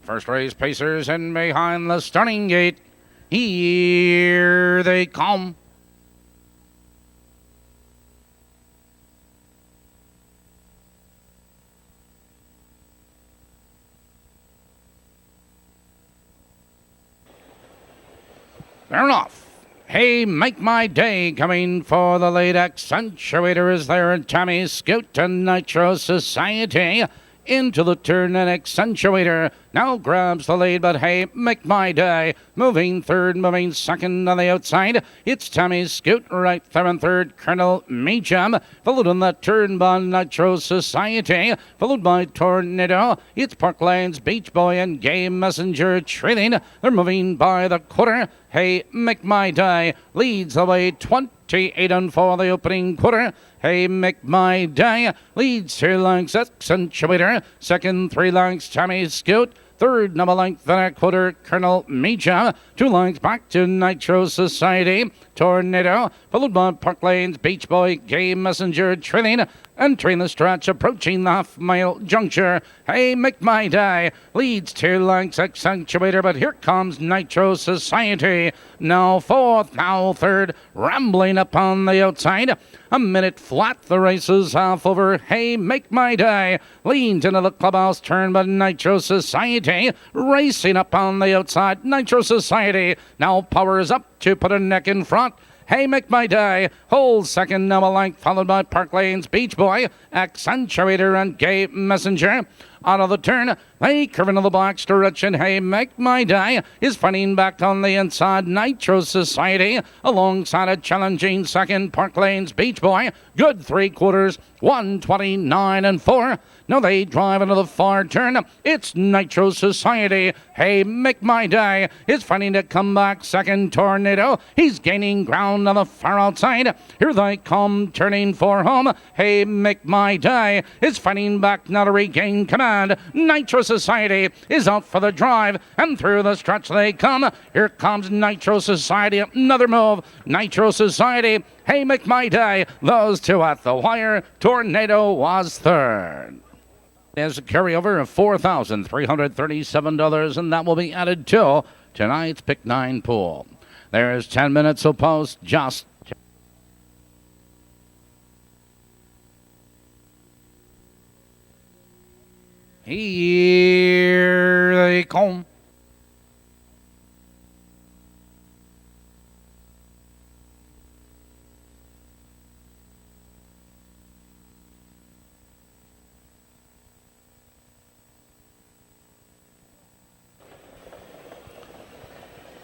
First race pacers in behind the starting gate. Here they come. They're off. Hey, make my day coming for the late accentuator is there. Tommy Scoot and Nitro Society into the turn, and accentuator now grabs the lead, but hey, make my day. Moving third, moving second on the outside. It's Tommy Scoot right there in third. Colonel Meacham, followed on that turn by Nitro Society, followed by Tornado. It's Parklands Beach Boy and Gay Messenger trailing. They're moving by the quarter. Hey, make my day leads the way 28 and 4 the opening quarter. Hey, make my day leads 2 lengths accentuator. Second, 3 lengths Tommy Scoot. Third, number length and a quarter, Colonel Meacham. 2 lengths back to Nitro Society. Tornado, followed by Park Lane's Beach Boy, Gay Messenger trailing. Entering the stretch, approaching the half-mile juncture. Hey, make my day leads 2 lengths accentuator, but here comes Nitro Society. Now fourth, now third, rambling up on the outside. A minute flat, the race is half over. Hey, make my day leans into the clubhouse turn, but Nitro Society racing up on the outside. Nitro Society now powers up to put a neck in front. Hey, make my day holds second, now a length, followed by Park Lane's Beach Boy, Accentuator and Gay Messenger. Out of the turn, they curve into the box direction. Hey, make my day is fighting back on the inside. Nitro Society alongside a challenging second, Park Lane's Beach Boy. Good 3/4, 129 and 4. Now they drive into the far turn. It's Nitro Society. Hey, make my day is fighting to come back second, Tornado. He's gaining ground on the far outside. Here they come, turning for home. Hey, make my day is fighting back now to regain command. Nitro Society is out for the drive, and through the stretch they come. Here comes Nitro Society. Another move. Nitro Society. Hey, make my day. Those two at the wire. Tornado was third. There's a carryover of $4,337, and that will be added to tonight's Pick 9 pool. There's 10 minutes of post just. Here they come.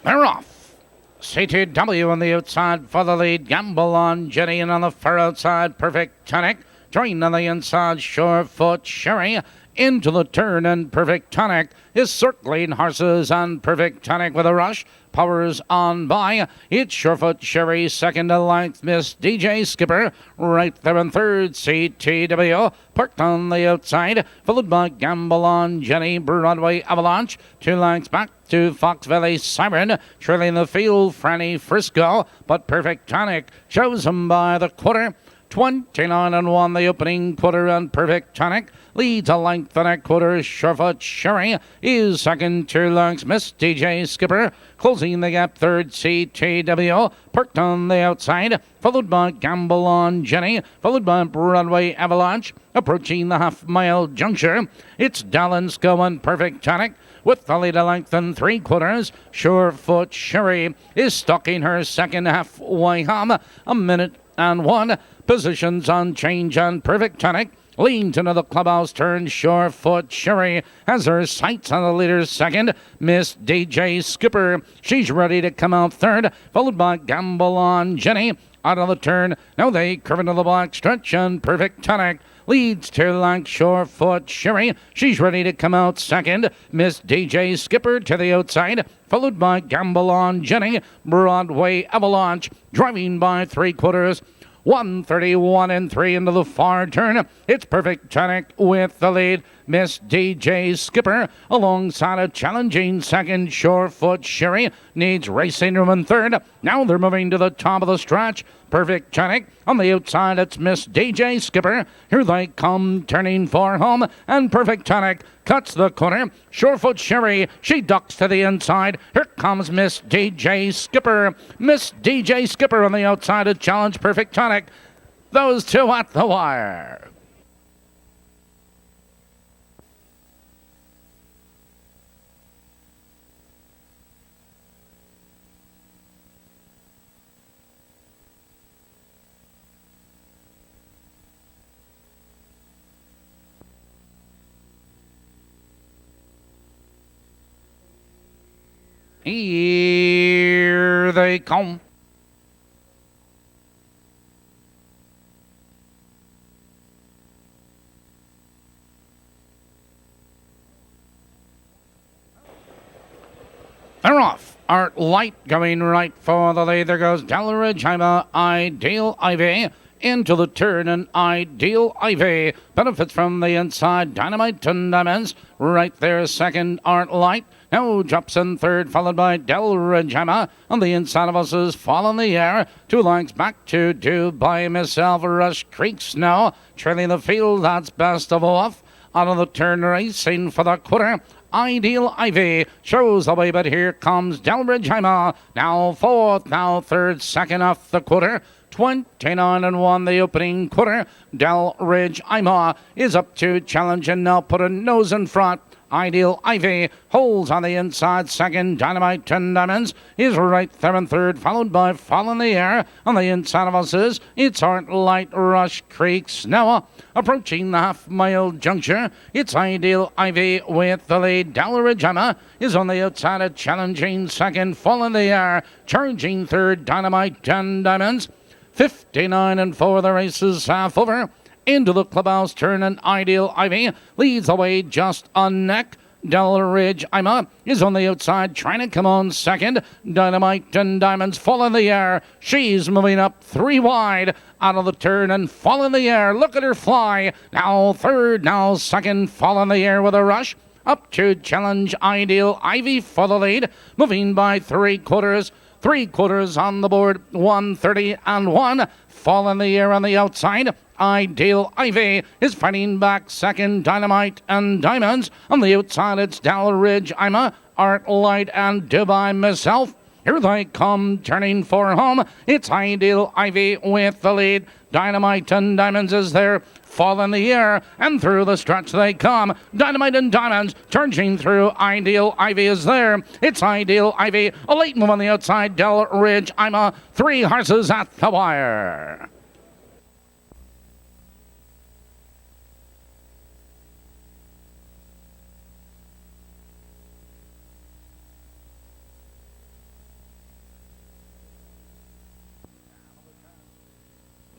They're off. CTW on the outside for the lead. Gamble on Jenny, and on the far outside, Perfect Tonic. Train on the inside, Surefoot Sherry. Into the turn, and Perfect Tonic is circling horses on Perfect Tonic with a rush. Powers on by. It's Surefoot Sherry, second to length. Miss DJ Skipper right there in third. CTW parked on the outside, followed by Gamble on Jenny. Broadway Avalanche 2 lengths back to Fox Valley Siren, trailing the field, Franny Frisco, but Perfect Tonic shows him by the quarter. 29 and 1 the opening quarter, and Perfect Tonic leads a length and a quarter. Surefoot Sherry is second, 2 lengths. Miss DJ Skipper closing the gap third. CTW parked on the outside, followed by Gamble on Jenny, followed by Broadway Avalanche. Approaching the half-mile juncture, it's Dallinsco and Perfect Tonic with the lead a length and 3/4. Surefoot Sherry is stalking her second halfway home. A minute and 1. Positions on change, and Perfect Tonic leans into the clubhouse turn. Surefoot Sherry has her sights on the leader's second. Miss DJ Skipper, she's ready to come out third, followed by Gamble on Jenny. Out of the turn, now they curve into the black stretch, and Perfect Tonic leads 2 lengths. Surefoot Sherry, she's ready to come out second. Miss DJ Skipper to the outside, followed by Gamble on Jenny. Broadway Avalanche driving by 3/4. 131 and 3 into the far turn. It's Perfect Tonic with the lead. Miss DJ Skipper, alongside a challenging second. Surefoot Sherry needs racing room in third. Now they're moving to the top of the stretch. Perfect Tonic on the outside. It's Miss DJ Skipper. Here they come, turning for home, and Perfect Tonic cuts the corner. Surefoot Sherry, she ducks to the inside. Here comes Miss DJ Skipper. Miss DJ Skipper on the outside to challenge Perfect Tonic. Those two at the wire. Here they come. They're off. Art Light going right for the lead. There goes Delridge, Ideal Ivy into the turn, and Ideal Ivy benefits from the inside. Dynamite and Diamonds right there. Second, Art Light. Now drops in third, followed by Delridge on the inside of us is Fall in the Air. 2 lengths back to Do by Myself. Rush Creek Snow trailing the field. That's Best of Off. Out of the turn, racing for the quarter. Ideal Ivy shows the way, but here comes Delridge now fourth, now third, second off the quarter. 29-1 the opening quarter. Delridge is up to challenge and now put a nose in front. Ideal Ivy holds on the inside. Second, Dynamite 10 Diamonds is right there in third, followed by Fall in the Air. On the inside of us is It's Art Light, Rush Creek Snow. Approaching the half-mile juncture, it's Ideal Ivy with the lead. Delridge is on the outside, a challenging second. Fall in the Air, charging third. Dynamite 10 Diamonds. 59-4, the race is half over. Into the clubhouse turn, and Ideal Ivy leads the way just a neck. Delridge is on the outside, trying to come on second. Dynamite and Diamonds Fall in the Air. She's moving up 3 wide out of the turn and Fall in the Air. Look at her fly. Now third, now second. Fall in the Air with a rush. Up to challenge Ideal Ivy for the lead. Moving by 3/4. 3/4 on the board. 130-1. Fall in the Air on the outside. Ideal Ivy is fighting back second. Dynamite and Diamonds on the outside. It's Delridge, Art Light, and Dubai Myself. Here they come, turning for home. It's Ideal Ivy with the lead. Dynamite and Diamonds is there. Fall in the Air, and through the stretch they come. Dynamite and Diamonds charging through. Ideal Ivy is there. It's Ideal Ivy. A late move on the outside. Delridge, 3 horses at the wire.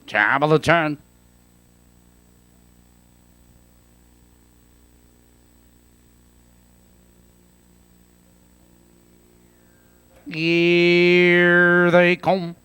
Top of the turn. Here they come.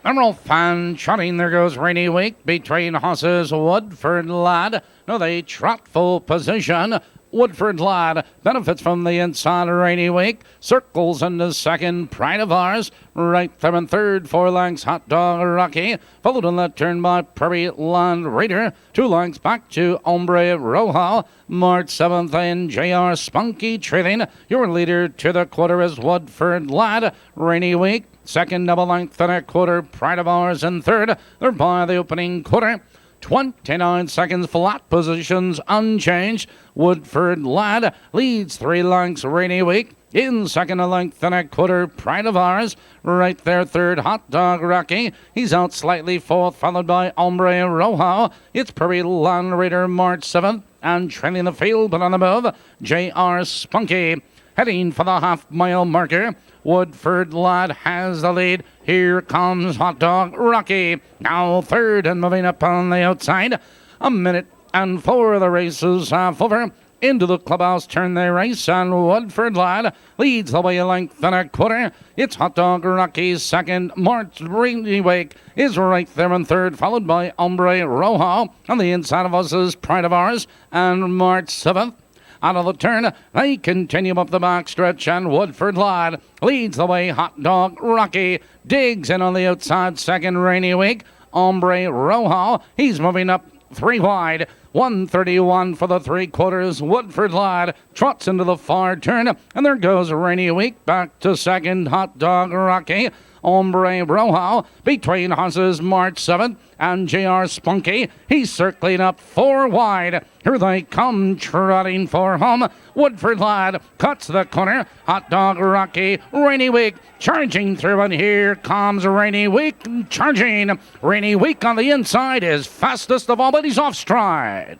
Emerald Fan trotting. There goes Rainy Week between horses. Woodford Lad. No, they trot full position. Woodford Lad benefits from the inside. Rainy Week circles into second. Pride of Ours right there in third. 4 lengths Hot Dog Rocky, followed on that turn by Prairie Land Raider. 2 lengths back to Ombre Rojo. March 7th and JR Spunky trailing. Your leader to the quarter is Woodford Lad. Rainy Week second, double length and a quarter. Pride of Ours in third. They're by the opening quarter. 29 seconds, flat positions unchanged. Woodford Lad leads 3 lengths. Rainy Week in second, a length and a quarter. Pride of Ours right there third. Hot Dog Rocky, he's out slightly fourth, followed by Ombre Rojo. It's Prairie Land Raider March 7th, and trailing the field but on the move, JR Spunky heading for the half-mile marker. Woodford Lad has the lead. Here comes Hot Dog Rocky, now third and moving up on the outside. A minute and 4 of the race is half over. Into the clubhouse turn they race, and Woodford Lad leads the way a length and a quarter. It's Hot Dog Rocky's second. March Rainy Wake is right there in third, followed by Ombre Rojo. On the inside of us is Pride of Ours and March 7th. Out of the turn, they continue up the back stretch, and Woodford Lad leads the way. Hot Dog Rocky digs in on the outside, second. Rainy Week. Ombre Rojo, he's moving up 3 wide. 131 for the 3/4. Woodford Lad trots into the far turn, and there goes Rainy Week back to second. Hot Dog Rocky. Ombre Rojo between horses March 7th and J.R. Spunky. He's circling up 4 wide. Here they come trotting for home. Woodford Lad cuts the corner. Hot Dog Rocky. Rainy Week charging through, and here comes Rainy Week charging. Rainy Week on the inside is fastest of all, but he's off stride.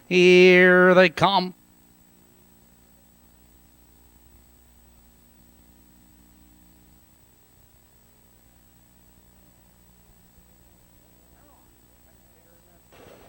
Here they come.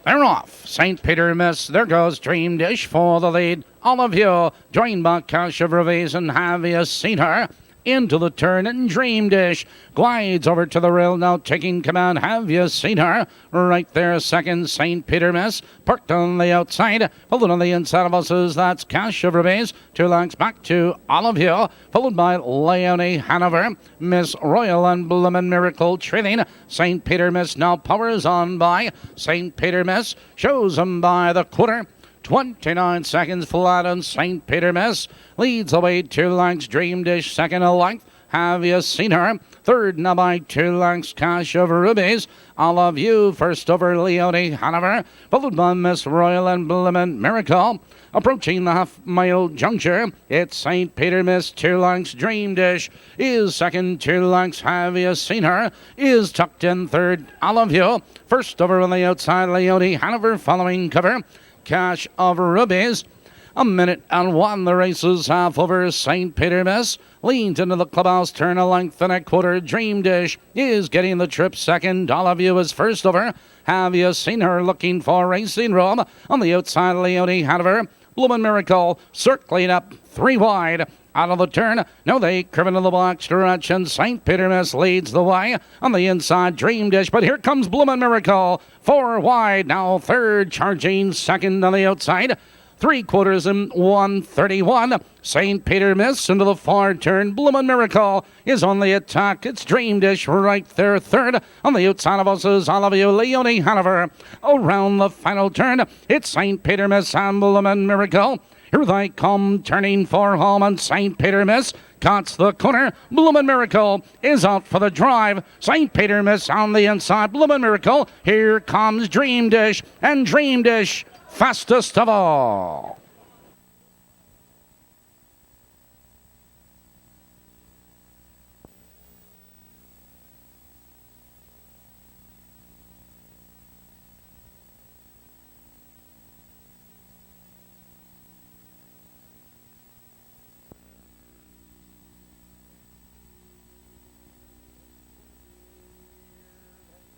They're off. St. Peter Miss. There goes Dream Dish for the lead. All of you joined by Cash of Revis, and have you seen her? Into the turn, and Dream Dish glides over to the rail now, taking command. Have you seen her? Right there, second. St. Peter Miss parked on the outside. Followed on the inside of us, that's Cash of Revis. 2 lengths back to Olive Hill, followed by Leonie Hanover. Miss Royal and Bloomin' Miracle trailing. St. Peter Miss now powers on by. St. Peter Miss shows him by the quarter. 29 seconds flat, and St. Peter Miss leads the way 2 lengths. Dream Dish second a length. Have you seen her? Third now by 2 lengths. Cash of Rubies. All of you first over Leonie Hanover, followed by Miss Royal and Bloomin' Miracle. Approaching the half-mile juncture, it's St. Peter Miss 2 lengths. Dream Dish is second. 2 lengths. Have you seen her? Is tucked in third. All of you first over on the outside. Leonie Hanover following cover. Cash of Rubies. 1:01. The race is half over. St. Peter Miss leans into the clubhouse turn, a length and a quarter. Dream Dish is getting the trip second. All of you is first over. Have you seen her? Looking for Racing Room. On the outside, Leonie Hanover. Bloomin' Miracle circling up 3 wide. Out of the turn, now they curve into the black stretch, and St. Peter Miss leads the way. On the inside, Dream Dish, but here comes Bloomin' Miracle. 4 wide, now third, charging second on the outside. 3/4 and 131. St. Peter Miss into the far turn. Bloomin' Miracle is on the attack. It's Dream Dish right there third. On the outside of us is all of you, Leonie Hanover. Around the final turn, it's St. Peter Miss and Bloomin' Miracle. Here they come, turning for home, and St. Peter Miss cuts the corner. Bloomin' Miracle is out for the drive. St. Peter Miss on the inside. Bloomin' Miracle. Here comes Dream Dish, and Dream Dish fastest of all.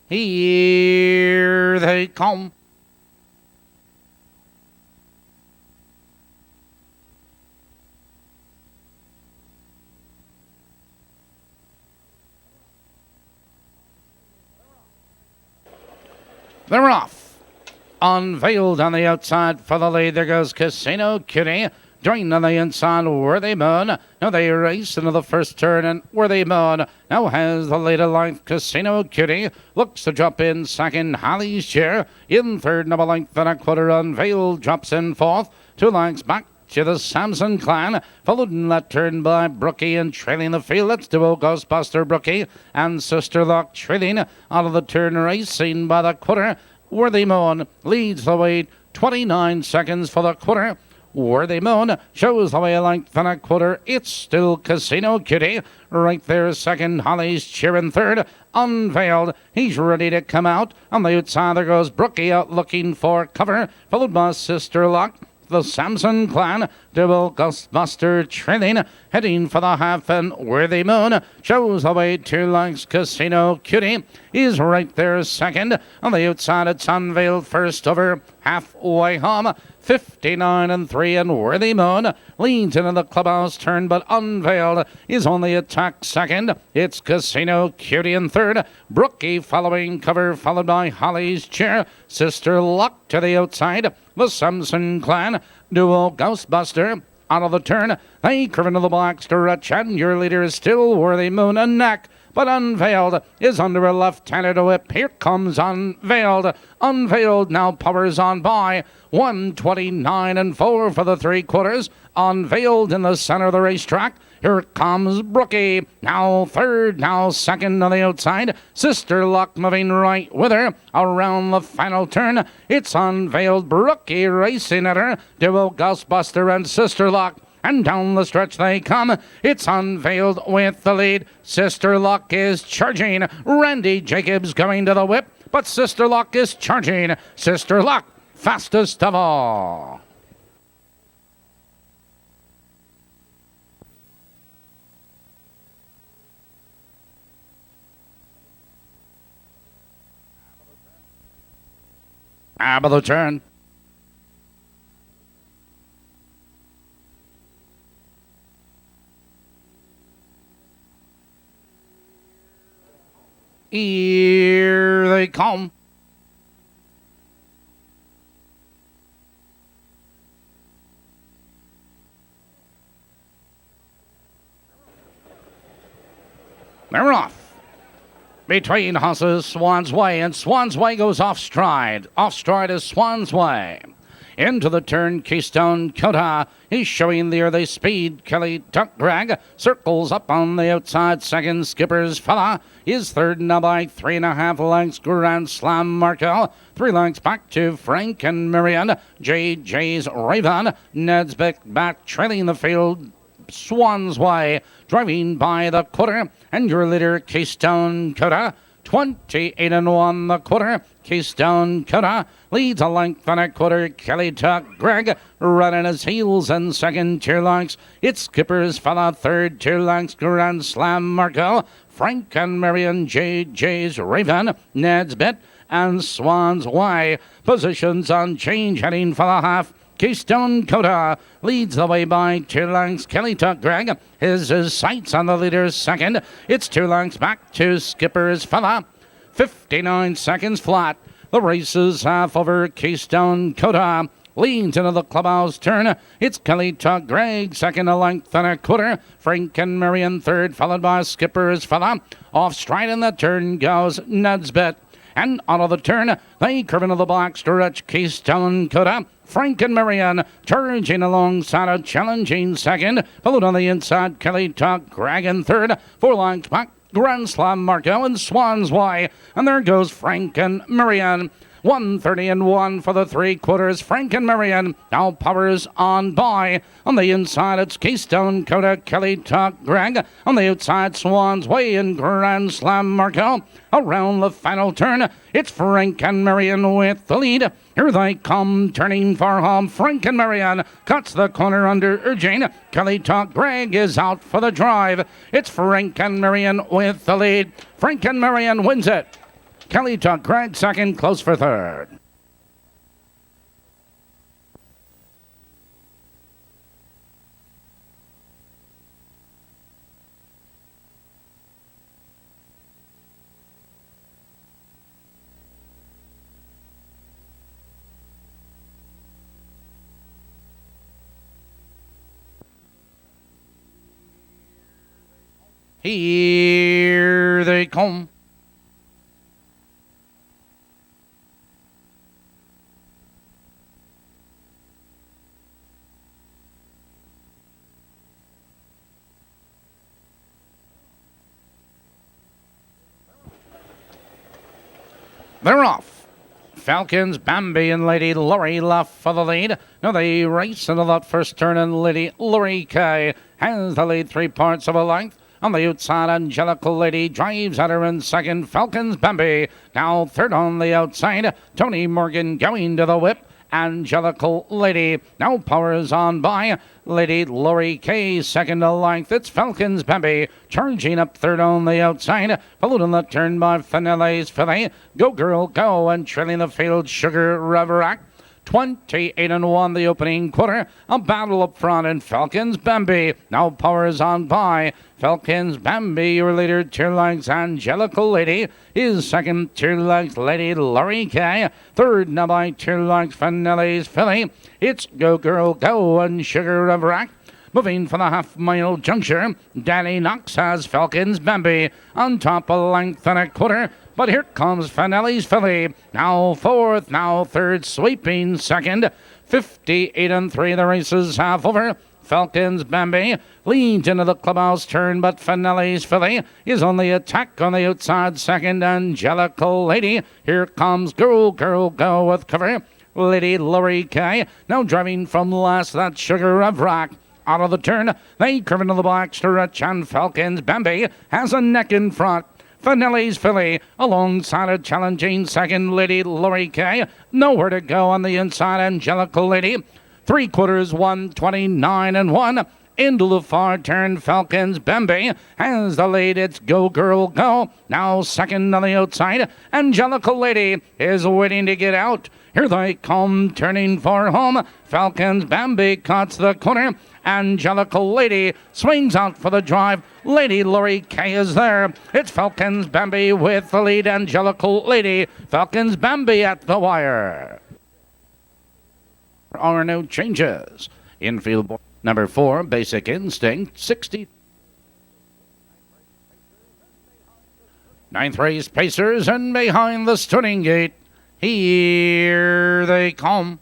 Here they come. They're off. Unveiled on the outside for the lead. There goes Casino Kitty. Joined on the inside, Worthy Moon. Now they race into the first turn, and Worthy Moon now has the lead of length. Casino Kitty looks to drop in second. Holly's Chair in third, number length and a quarter. Unveiled drops in fourth. 2 lengths back to the Samson clan, followed in that turn by Brookie, and trailing the field, let's duo Ghostbuster Brookie and Sister Lock trailing out of the turn, racing by the quarter. Worthy Moon leads the way, 29 seconds for the quarter. Worthy Moon shows the way a length and a quarter. It's still Casino Cutie. Right there, second. Holly's cheering third. Unveiled. He's ready to come out. On the outside, there goes Brookie out looking for cover, followed by Sister Lock. The Samson clan, double Ghostbuster trailing, heading for the half, and Worthy Moon shows the way. 2 lengths. Casino Cutie is right there second. On the outside, it's Unveiled first over halfway home. 59 and 3, and Worthy Moon leads into the clubhouse turn, but Unveiled is on the attack second. It's Casino Cutie in third. Brookie following cover, followed by Holly's Chair. Sister Luck to the outside. The Samson clan, duo Ghostbuster out of the turn. They curve into the black stretch, and your leader is still Worthy Moon and neck. But Unveiled is under a left-handed whip. Here comes Unveiled. Unveiled now powers on by. 129 and 4 for the 3/4. Unveiled in the center of the racetrack. Here comes Brookie. Now third, now second on the outside. Sister Luck moving right with her. Around the final turn, it's Unveiled. Brookie racing at her. Duo Ghostbuster and Sister Luck. And down the stretch they come. It's Unveiled with the lead. Sister Luck is charging. Randy Jacobs going to the whip, but Sister Luck is charging. Sister Luck, fastest of all. Out of the turn. Here they come. They're off. Between horses, Swan's Way, and Swan's Way goes off stride. Off stride is Swan's Way. Into the turn, Keystone Kota. He's showing the early speed. Kelly Tuckdrag circles up on the outside. Second, Skipper's Fella is third now by 3.5 lengths. Grand Slam Markel. 3 lengths back to Frank and Marianne. JJ's Raven. Ned's back trailing the field. Swan's Way driving by the quarter. And your leader, Keystone Kota. 28 and 1 the quarter. Keystone Kota leads a length and a quarter. Kelly Tuck Greg running his heels in second, 2 lengths. It's Skipper's Fella third, 2 lengths. Grand Slam Markel. Frank and Marion, JJ's Raven, Ned's Bit, and Swan's Way. Positions on change heading for the half. Keystone Kota leads the way by 2 lengths. Kelly Tuck Greg his sights on the leader's second. It's 2 lengths back to Skipper's Fella. 59 seconds flat. The race is half over. Keystone Kota leans into the clubhouse turn. It's Kelly Tuck Greg second, a length and a quarter. Frank and Marion third, followed by Skipper's Fella. Off stride in the turn goes Ned's Bit. And out of the turn, they curve into the black stretch. Keystone Kota. Frank and Marianne charging alongside a challenging second. Followed on the inside, Kelly Tuck Greg in third. 4 lengths back, Grand Slam Markel and Swan's Way. And there goes Frank and Marianne. 130 and 1 for the 3/4. Frank and Marianne now powers on by. On the inside, it's Keystone Kota, Kelly Tuck Greg. On the outside, Swan's Way and Grand Slam Markel. Around the final turn, it's Frank and Marianne with the lead. Here they come, turning for home. Frank and Marianne cuts the corner under urging. Kelly Tuck Greg is out for the drive. It's Frank and Marianne with the lead. Frank and Marianne wins it. Kelly Tuck Greg second, close for third. Here they come. They're off. Falcons, Bambi, and Lady Lori left for the lead. Now they race into that first turn, and Lady Lori K has the lead 3 parts of a length. On the outside, Angelical Lady drives at her in second. Falcons, Bambi now third on the outside. Tony Morgan going to the whip. Angelical Lady now powers on by. Lady Lori K second to length. It's Falcons Bambi charging up third on the outside. Followed on the turn by Finale's Fillet. Go Girl Go, and trailing the field Sugar Reverac. 28-1 the opening quarter. A battle up front, and Falcons Bambi now powers on by. Falcons Bambi, your leader, 2 lengths. Angelical Lady is second, 2 lengths. Lady Lori K third, now by 2 lengths. Finale's Filly. It's Go Girl Go and Sugar Reverac. Moving for the half-mile juncture, Danny Knox has Falcons Bambi on top, a length and a quarter. But here comes Finale's Filly. Now fourth, now third, sweeping second. 58-3, the race is half over. Falcons Bambi leads into the clubhouse turn, but Finale's Filly is on the attack on the outside second. Angelical Lady. Here comes Girl Girl Go with cover. Lady Lori K now driving from last, that Sugar of Rock. Out of the turn, they curve into the black stretch, and Falcons Bambi has a neck in front. Finale's Filly alongside a challenging second, Lady Lori K. Nowhere to go on the inside, Angelical Lady. 3/4, 129-1. Into the far turn, Falcons Bambi has the lead. It's Go Girl Go. Now second on the outside. Angelical Lady is waiting to get out. Here they come, turning for home. Falcons Bambi cuts the corner. Angelical Lady swings out for the drive. Lady Lori K is there. It's Falcons Bambi with the lead. Angelical Lady. Falcons Bambi at the wire. There are no changes. Infield number 4, Basic Instinct, 60. 9th race, Pacers, and behind the Stunning Gate, here they come.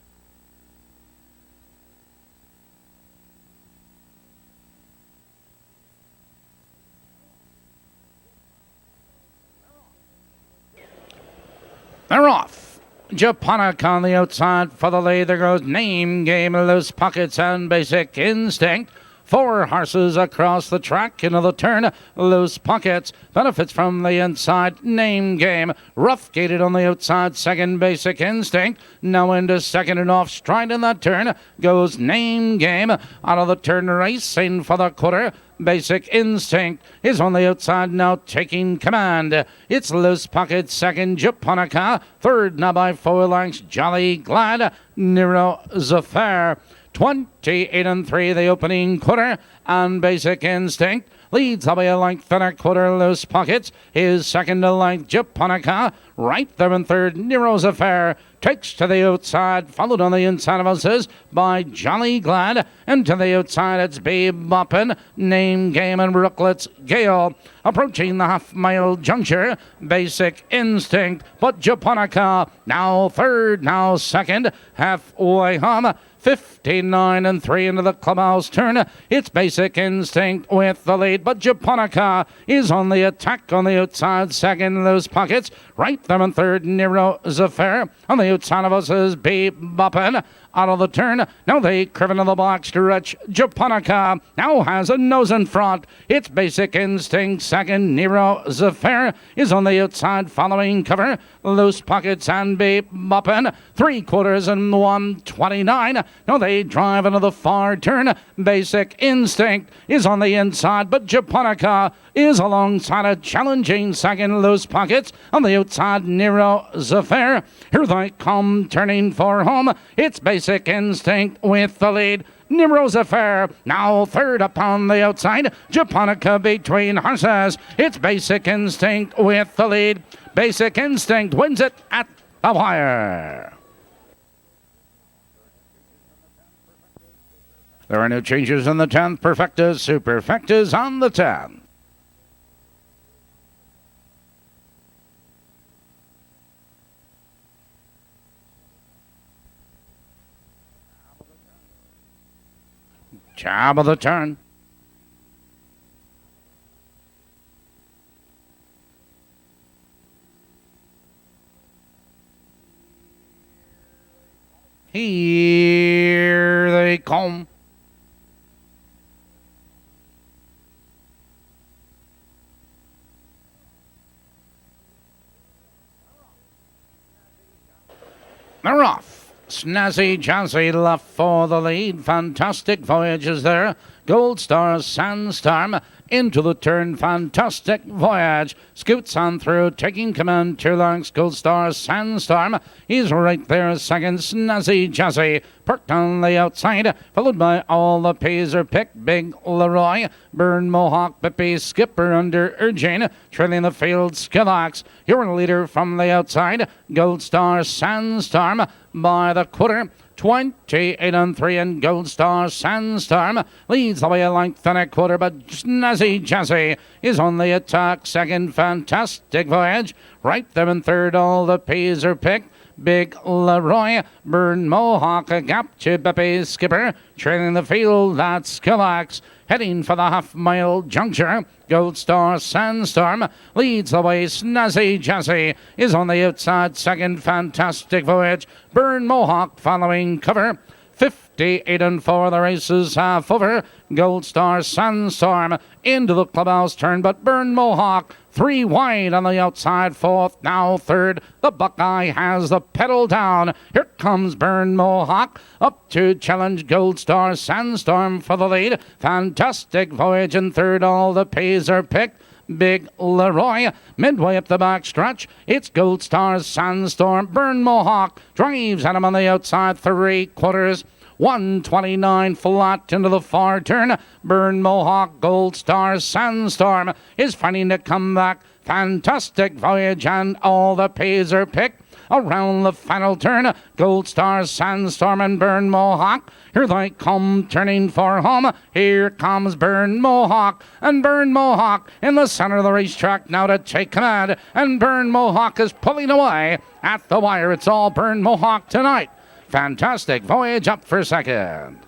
They're off. Japonica on the outside for the lead. There goes Name Game, Loose Pockets, and Basic Instinct. 4 horses across the track into the turn. Loose Pockets benefits from the inside. Name Game rough gated on the outside. Second, Basic Instinct. Now into second, and off stride in that turn goes Name Game. Out of the turn, racing for the quarter. Basic Instinct is on the outside now, taking command. It's Loose Pocket second, Japonica third, now by 4 lengths. Jolly Glad, Nero Zafar. 28-3 the opening quarter, and Basic Instinct leads by a length and a quarter. Loose Pockets is second to length. Japonica right there in third. Nero's Affair takes to the outside, followed on the inside of us by Jolly Glad, and to the outside it's Babe Boppin', Name Game, and Brooklet's Gale. Approaching the half-mile juncture, Basic Instinct, but Japonica now third, now second, halfway home. 59-3 into the clubhouse turn. It's Basic Instinct with the lead, but Japonica is on the attack on the outside second. Loose Pockets right there in third. Nero Zafar on the outside of us is Babe Boppin'. Out of the turn, now they curve into the black stretch. Japonica now has a nose in front. It's Basic Instinct second. Nero Zafar is on the outside following cover. Loose Pockets and Babe Boppin'. 3/4 and 129. Now they drive into the far turn. Basic Instinct is on the inside, but Japonica is alongside a challenging second. Loose Pockets on the outside. Nero Zafar. Here they come, turning for home. It's Basic Instinct with the lead. Nero's Affair now third upon the outside. Japonica between horses. It's Basic Instinct with the lead. Basic Instinct wins it at the wire. There are no changes in the 10th. Perfectas, Superfectas on the 10th. Job of the turn. Here they come. They're off. Snazzy Jazzy left for the lead. Fantastic Voyage is there. Gold Star Sandstorm into the turn. Fantastic Voyage scoots on through, taking command. 2 lengths. Gold Star Sandstorm. He's right there. Second, Snazzy Jazzy perked on the outside, followed by All the Pays Are Picked. Big Leroy, Burn Mohawk, Bippy Skipper under urging, trailing the field. Skillax, your leader from the outside. Gold Star Sandstorm by the quarter. 28 and 3, and Gold Star Sandstorm leads the way a length and a quarter, but Snazzy Jazzy is on the attack. Second, Fantastic Voyage. Right there in third, All the Pays Are Picked. Big Leroy, Burn Mohawk, a gap to Bippy Skipper, trailing the field. That's Skillax, heading for the half-mile juncture. Gold Star Sandstorm leads the way. Snazzy Jazzy is on the outside. Second, Fantastic Voyage. Burn Mohawk following cover. 58 and 4, the race is half over. Gold Star Sandstorm into the clubhouse turn, but Burn Mohawk 3 wide on the outside. Fourth, now third. The Buckeye has the pedal down. Here comes Burn Mohawk up to challenge Gold Star Sandstorm for the lead. Fantastic Voyage in third. All the Pays Are Picked. Big Leroy midway up the back stretch. It's Gold Star Sandstorm. Burn Mohawk drives at him on the outside. 3/4. 129 flat into the far turn. Burn Mohawk, Gold Star Sandstorm is finding to come back. Fantastic Voyage and All the Pays Are Picked. Around the final turn, Gold Star Sandstorm and Burn Mohawk. Here they come, turning for home. Here comes Burn Mohawk, and Burn Mohawk in the center of the racetrack now to take command. And Burn Mohawk is pulling away at the wire. It's all Burn Mohawk tonight. Fantastic Voyage up for second.